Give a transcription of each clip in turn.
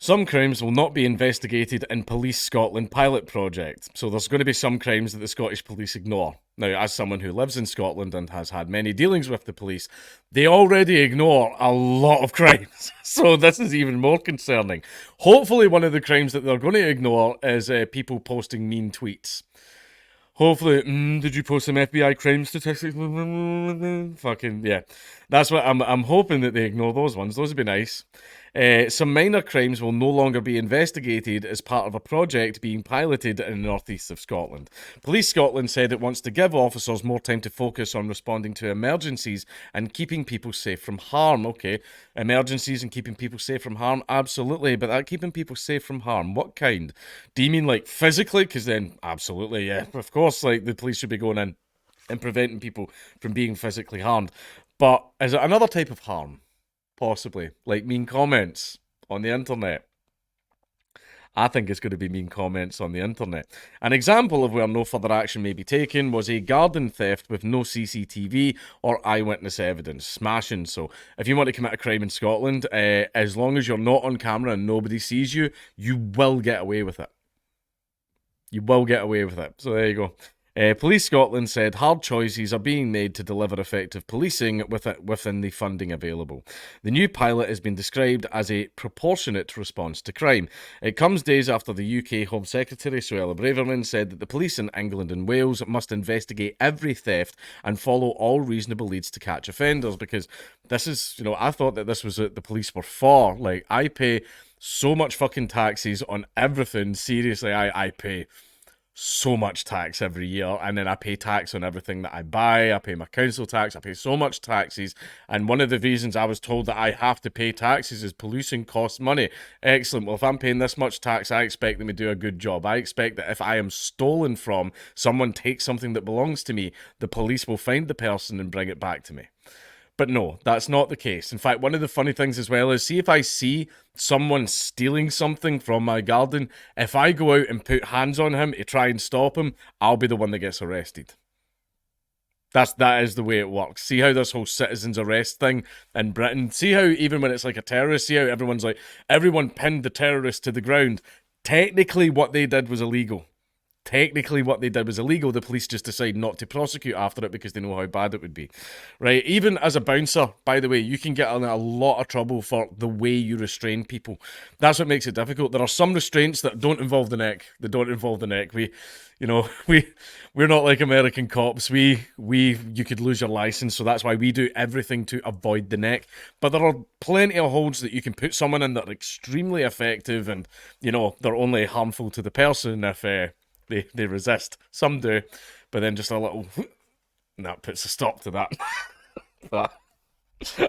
Some crimes will not be investigated in Police Scotland pilot project. So there's going to be some crimes that the Scottish police ignore. Now, as someone who lives in Scotland and has had many dealings with the police, they already ignore a lot of crimes. So this is even more concerning. Hopefully one of the crimes that they're going to ignore is people posting mean tweets. Hopefully, did you post some FBI crime statistics? Fucking yeah, that's what I'm hoping that they ignore those ones. Those would be nice. Some minor crimes will no longer be investigated as part of a project being piloted in the northeast of Scotland. Police Scotland said it wants to give officers more time to focus on responding to emergencies and keeping people safe from harm. Okay, emergencies and keeping people safe from harm, absolutely. But that keeping people safe from harm, what kind? Do you mean like physically? Because then, absolutely, yeah, of course, like the police should be going in and preventing people from being physically harmed. But is it another type of harm? Possibly. Like mean comments on the internet. I think it's going to be mean comments on the internet. An example of where no further action may be taken was a garden theft with no CCTV or eyewitness evidence. Smashing. So, if you want to commit a crime in Scotland, as long as you're not on camera and nobody sees you, you will get away with it. You will get away with it. So there you go. Police Scotland said hard choices are being made to deliver effective policing within the funding available. The new pilot has been described as a proportionate response to crime. It comes days after the UK Home Secretary, Suella Braverman, said that the police in England and Wales must investigate every theft and follow all reasonable leads to catch offenders, because this is, I thought that this was what the police were for. Like, I pay so much fucking taxes on everything. Seriously, I pay so much tax every year, and then I pay tax on everything that I buy. I pay my council tax. I pay so much taxes, and one of the reasons I was told that I have to pay taxes is policing costs money. Excellent. Well, if I'm paying this much tax, I expect them to do a good job. I expect that if I am stolen from, someone takes something that belongs to me, the police will find the person and bring it back to me. But no, that's not the case. In fact, one of the funny things as well is, see if I see someone stealing something from my garden, if I go out and put hands on him to try and stop him, I'll be the one that gets arrested. That is the way it works. See how this whole citizens arrest thing in Britain, see how even when it's like a terrorist, see how everyone pinned the terrorist to the ground. Technically what they did was illegal. The police just decide not to prosecute after it because they know how bad it would be. Right? Even as a bouncer, by the way, you can get in a lot of trouble for the way you restrain people. That's what makes it difficult. There are some restraints that don't involve the neck. They don't involve the neck. We're not like American cops. You could lose your license, so that's why we do everything to avoid the neck. But there are plenty of holds that you can put someone in that are extremely effective, and they're only harmful to the person if they resist. Some do, but then just a little, and that puts a stop to that. But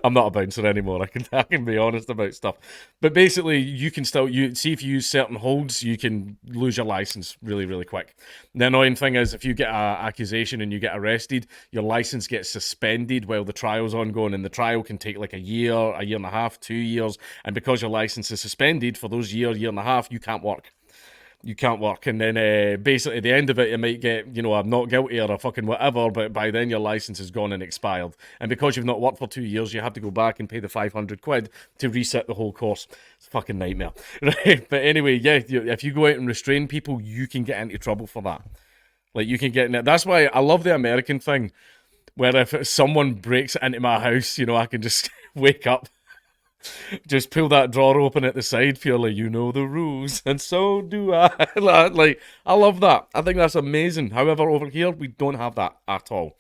I'm not a bouncer anymore. I can be honest about stuff. But basically, you can still see if you use certain holds, you can lose your license really, really quick. The annoying thing is, if you get an accusation and you get arrested, your license gets suspended while the trial's ongoing, and the trial can take like a year and a half, 2 years, and because your license is suspended for those year and a half, you can't work. And then basically at the end of it, you might get, I'm not guilty or a fucking whatever, but by then your license is gone and expired. And because you've not worked for 2 years, you have to go back and pay the 500 quid to reset the whole course. It's a fucking nightmare. Right? But anyway, yeah, if you go out and restrain people, you can get into trouble for that. Like, you can get in it. That's why I love the American thing, where if someone breaks into my house, I can just wake up, just pull that drawer open at the side, purely, you know the rules, and so do I. Like, I love that. I think that's amazing. However, over here, we don't have that at all.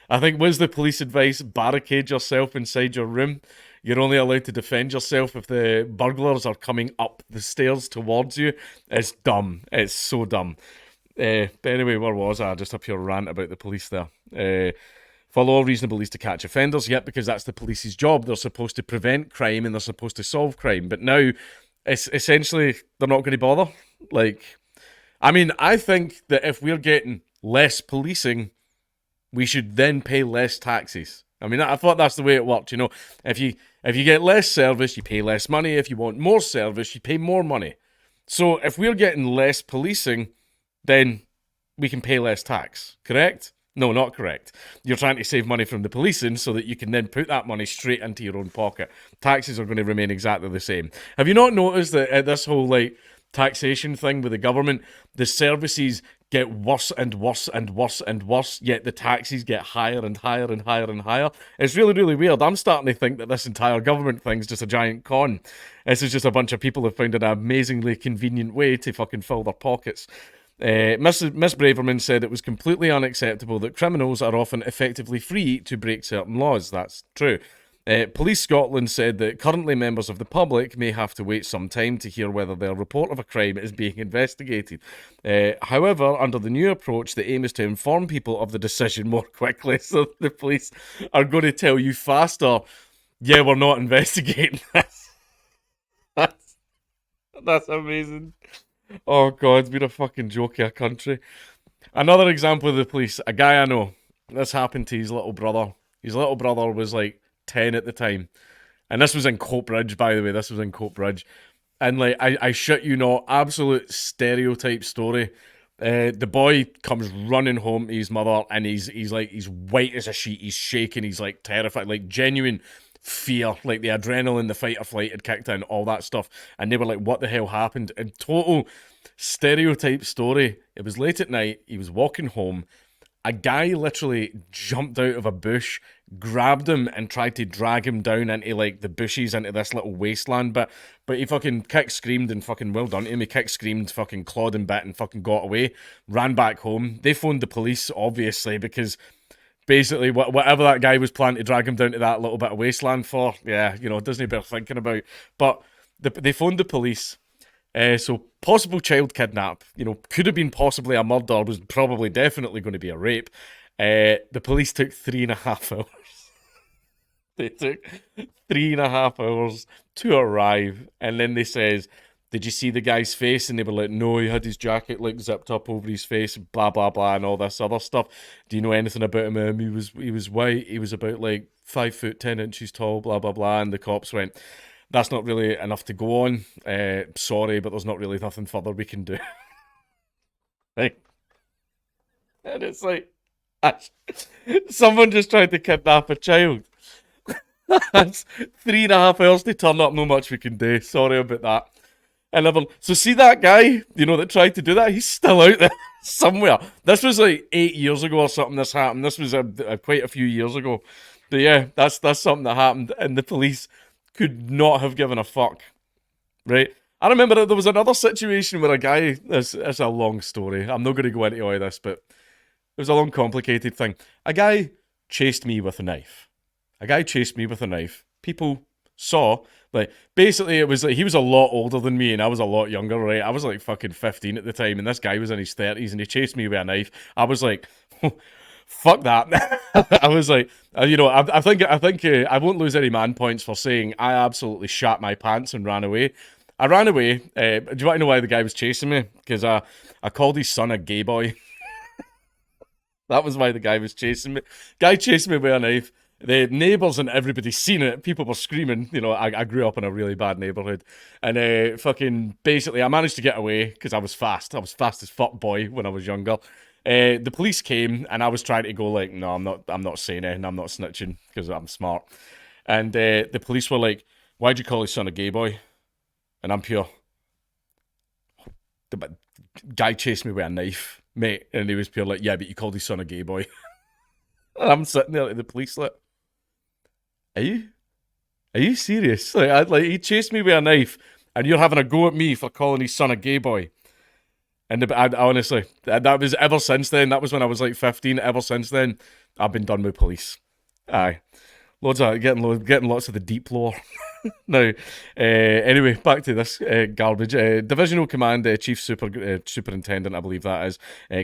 I think, was the police advice, barricade yourself inside your room. You're only allowed to defend yourself if the burglars are coming up the stairs towards you. It's dumb. It's so dumb. But anyway, where was I? Just a pure rant about the police there. Follow all reasonable leads to catch offenders. Yep, because that's the police's job. They're supposed to prevent crime and they're supposed to solve crime. But now, it's essentially, they're not going to bother. I think that if we're getting less policing, we should then pay less taxes. I thought that's the way it worked. If you get less service, you pay less money. If you want more service, you pay more money. So if we're getting less policing, then we can pay less tax. Correct? No, not correct. You're trying to save money from the policing so that you can then put that money straight into your own pocket. Taxes are going to remain exactly the same. Have you not noticed that this whole like taxation thing with the government, the services get worse and worse and worse and worse, yet the taxes get higher and higher and higher and higher? It's really, really weird. I'm starting to think that this entire government thing's just a giant con. This is just a bunch of people who found an amazingly convenient way to fucking fill their pockets. Miss Braverman said it was completely unacceptable that criminals are often effectively free to break certain laws. That's true. Police Scotland said that currently members of the public may have to wait some time to hear whether their report of a crime is being investigated. However, under the new approach, the aim is to inform people of the decision more quickly, so the police are going to tell you faster, yeah, we're not investigating this. That's amazing. Oh god, we're a fucking joke of a country. Another example of the police, a guy I know, this happened to his little brother. His little brother was like 10 at the time. And this was in Coatbridge, by the way. This was in Coatbridge. And like, I shit you not, absolute stereotype story. The boy comes running home to his mother, and he's like, he's white as a sheet, he's shaking, he's like terrified, like genuine fear, like the adrenaline, the fight or flight had kicked in, all that stuff. And they were like, what the hell happened? And total stereotype story. It was late at night, he was walking home. A guy literally jumped out of a bush, grabbed him, and tried to drag him down into like the bushes into this little wasteland. But he fucking kick screamed and fucking well done to him. He kick screamed, fucking clawed and bit, and fucking got away. Ran back home. They phoned the police, obviously, because basically whatever that guy was planning to drag him down to that little bit of wasteland for, yeah, you know, doesn't bear thinking about. But they phoned the police. So possible child kidnap, you know, could have been possibly a murder, was probably definitely going to be a rape. The police took 3.5 hours. They took 3.5 hours to arrive, and then they says, did you see the guy's face? And they were like, no, he had his jacket like zipped up over his face, blah blah blah, and all this other stuff. Do you know anything about him? He was white. He was about like 5'10" tall, blah blah blah. And the cops went, that's not really enough to go on. Sorry, but there's not really nothing further we can do. Right? And it's like, someone just tried to kidnap a child. That's 3.5 hours to turn up, no much we can do. Sorry about that. And so see that guy, you know, that tried to do that? He's still out there somewhere. This was like 8 years ago or something. This happened. This was quite a few years ago. But yeah, that's something that happened, and the police could not have given a fuck, right? I remember that there was another situation where a guy. It's a long story. I'm not going to go into all of this, but it was a long, complicated thing. A guy chased me with a knife. People saw, like, basically it was like he was a lot older than me and I was a lot younger, right? I was like fucking 15 at the time, and this guy was in his 30s, and he chased me with a knife. I was like, fuck that. I was like, you know, I think I won't lose any man points for saying I absolutely shat my pants and ran away. I ran away. Do you want to know why the guy was chasing me? Because I called his son a gay boy. That was why the guy was chasing me. Guy chased me with a knife. The neighbours and everybody seen it. People were screaming. You know, I grew up in a really bad neighbourhood. And fucking basically I managed to get away because I was fast. I was fast as fuck boy when I was younger. The police came, and I was trying to go like, no, I'm not saying anything, I'm not snitching because I'm smart. And the police were like, why'd you call his son a gay boy? And I'm pure. The guy chased me with a knife, mate, and he was pure like, yeah, but you called his son a gay boy. And I'm sitting there like the police like, are you serious? Like he chased me with a knife, and you're having a go at me for calling his son a gay boy. And I honestly, that was ever since then. That was when I was like 15. Ever since then, I've been done with police. Aye, getting lots of the deep lore. Now, anyway, back to this garbage. Divisional Command Chief Superintendent, I believe that is,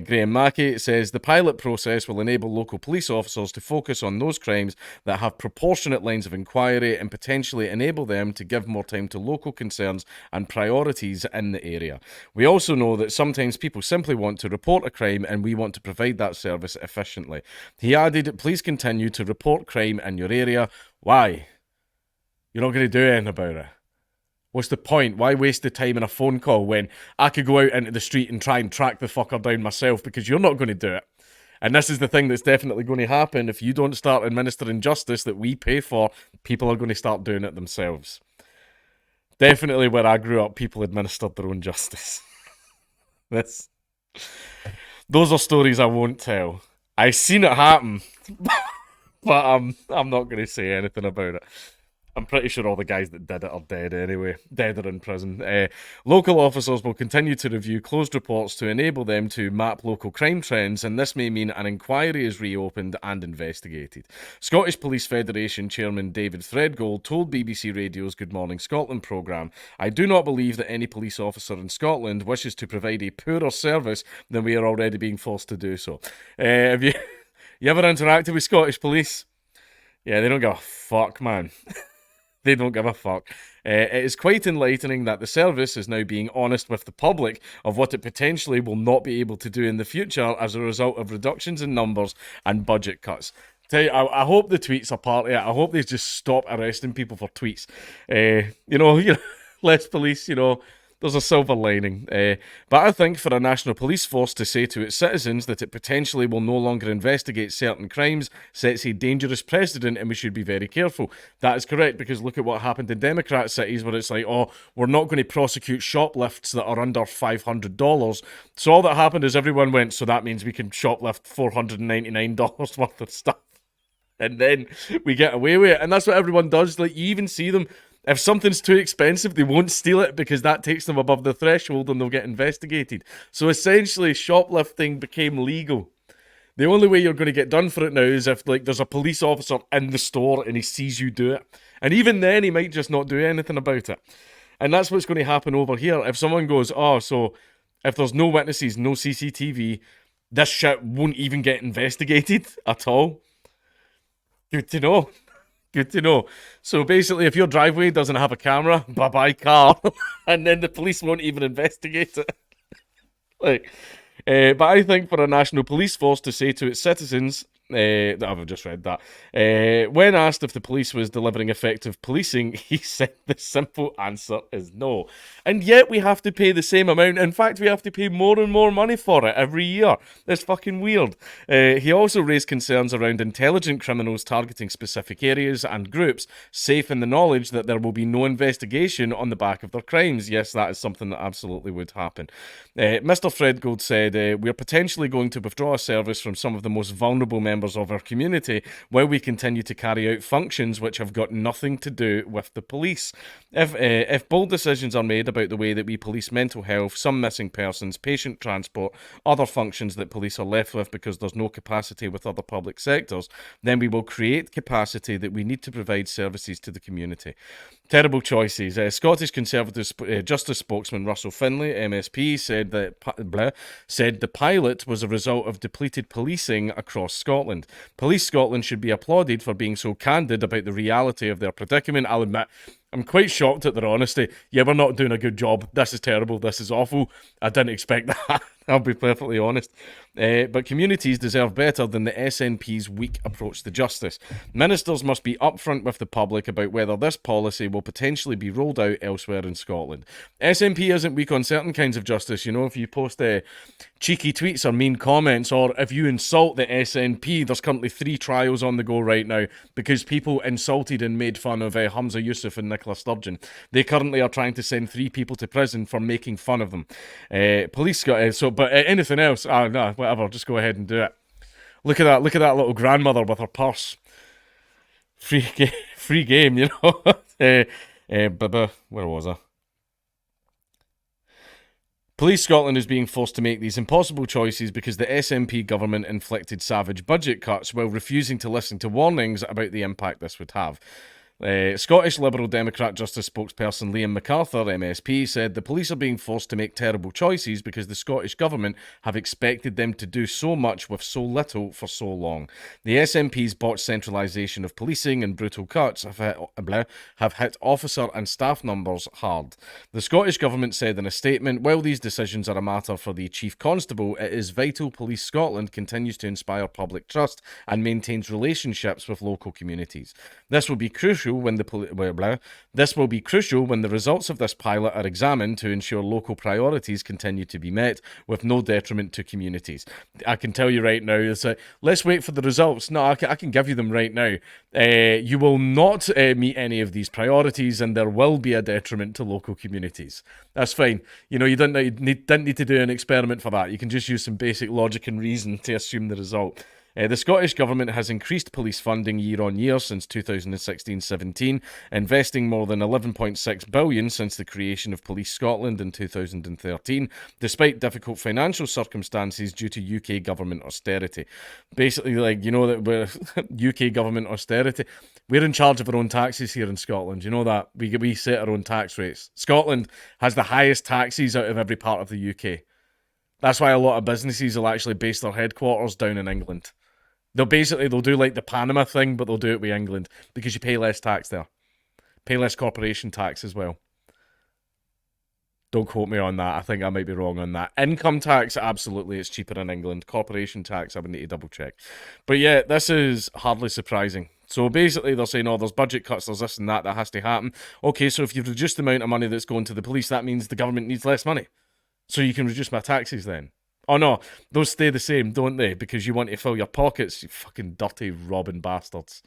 Graham Mackey, says the pilot process will enable local police officers to focus on those crimes that have proportionate lines of inquiry and potentially enable them to give more time to local concerns and priorities in the area. We also know that sometimes people simply want to report a crime, and we want to provide that service efficiently. He added, please continue to report crime in your area. Why? You're not going to do anything about it. What's the point? Why waste the time in a phone call when I could go out into the street and try and track the fucker down myself, because you're not going to do it. And this is the thing that's definitely going to happen. If you don't start administering justice that we pay for, people are going to start doing it themselves. Definitely where I grew up, people administered their own justice. Those are stories I won't tell. I seen it happen, but I'm not going to say anything about it. I'm pretty sure all the guys that did it are dead anyway. Dead or in prison. Local officers will continue to review closed reports to enable them to map local crime trends, and this may mean an inquiry is reopened and investigated. Scottish Police Federation Chairman David Threadgold told BBC Radio's Good Morning Scotland programme, "I do not believe that any police officer in Scotland wishes to provide a poorer service than we are already being forced to do so." Have you ever interacted with Scottish police? Yeah, they don't give a fuck, man. They don't give a fuck. It is quite enlightening that the service is now being honest with the public of what it potentially will not be able to do in the future as a result of reductions in numbers and budget cuts. Tell you, I hope the tweets are part of it. I hope they just stop arresting people for tweets. Less police, there's a silver lining. But I think for a national police force to say to its citizens that it potentially will no longer investigate certain crimes sets a dangerous precedent, and we should be very careful. That is correct, because look at what happened in Democrat cities where it's like, oh, we're not going to prosecute shoplifts that are under $500. So all that happened is everyone went, so that means we can shoplift $499 worth of stuff. And then we get away with it. And that's what everyone does. Like, you even see them. If something's too expensive, they won't steal it because that takes them above the threshold and they'll get investigated. So essentially, shoplifting became legal. The only way you're going to get done for it now is if there's a police officer in the store and he sees you do it. And even then, he might just not do anything about it. And that's what's going to happen over here. If someone goes, oh, so if there's no witnesses, no CCTV, this shit won't even get investigated at all. Good to know. Good to know. So basically, if your driveway doesn't have a camera, bye-bye car. And then the police won't even investigate it. But I think for a national police force to say to its citizens, I've just read that, when asked if the police was delivering effective policing, he said the simple answer is no. And yet we have to pay the same amount. In fact, we have to pay more and more money for it every year. It's fucking weird. He also raised concerns around intelligent criminals targeting specific areas and groups, safe in the knowledge that there will be no investigation on the back of their crimes. Yes, that is something that absolutely would happen. Mr. Threadgold said, we're potentially going to withdraw a service from some of the most vulnerable members of our community while we continue to carry out functions which have got nothing to do with the police. If bold decisions are made about the way that we police mental health, some missing persons, patient transport, other functions that police are left with because there's no capacity with other public sectors, then we will create capacity that we need to provide services to the community. Terrible choices. Scottish Conservative Justice spokesman Russell Finlay, MSP, said the pilot was a result of depleted policing across Scotland. Police Scotland should be applauded for being so candid about the reality of their predicament. I'll admit, I'm quite shocked at their honesty. Yeah, we're not doing a good job. This is terrible. This is awful. I didn't expect that. I'll be perfectly honest. But communities deserve better than the SNP's weak approach to justice. Ministers must be upfront with the public about whether this policy will potentially be rolled out elsewhere in Scotland. SNP isn't weak on certain kinds of justice. If you post cheeky tweets or mean comments, or if you insult the SNP, there's currently 3 trials on the go right now because people insulted and made fun of Hamza Yusuf and Nicola Sturgeon. They currently are trying to send 3 people to prison for making fun of them. Police got but anything else? No, whatever. Just go ahead and do it. Look at that little grandmother with her purse. Free game, Where was I? Police Scotland is being forced to make these impossible choices because the SNP government inflicted savage budget cuts while refusing to listen to warnings about the impact this would have. Scottish Liberal Democrat Justice spokesperson Liam MacArthur, MSP, said the police are being forced to make terrible choices because the Scottish Government have expected them to do so much with so little for so long. The SNP's botched centralisation of policing and brutal cuts have hit officer and staff numbers hard. The Scottish Government said in a statement, while these decisions are a matter for the Chief Constable, it is vital Police Scotland continues to inspire public trust and maintains relationships with local communities. This will be crucial crucial when this will be crucial when the results of this pilot are examined to ensure local priorities continue to be met with no detriment to communities. I can tell you right now, let's wait for the results. No, I can give you them right now. You will not meet any of these priorities, and there will be a detriment to local communities. That's fine. You know, you didn't need to do an experiment for that. You can just use some basic logic and reason to assume the result. The Scottish Government has increased police funding year on year since 2016-17, investing more than $11.6 billion since the creation of Police Scotland in 2013, despite difficult financial circumstances due to UK government austerity. Basically, like, you know, that we're UK government austerity. We're in charge of our own taxes here in Scotland. You know that? We set our own tax rates. Scotland has the highest taxes out of every part of the UK. That's why a lot of businesses will actually base their headquarters down in England. They'll do like the Panama thing, but they'll do it with England because you pay less tax there. Pay less corporation tax as well. Don't quote me on that. I think I might be wrong on that. Income tax, absolutely, it's cheaper in England. Corporation tax, I would need to double check. But yeah, this is hardly surprising. So basically, they're saying, oh, there's budget cuts, there's this and that has to happen. Okay, so if you've reduced the amount of money that's going to the police, that means the government needs less money. So you can reduce my taxes then. Oh no, those stay the same, don't they? Because you want to fill your pockets, you fucking dirty robbing bastards.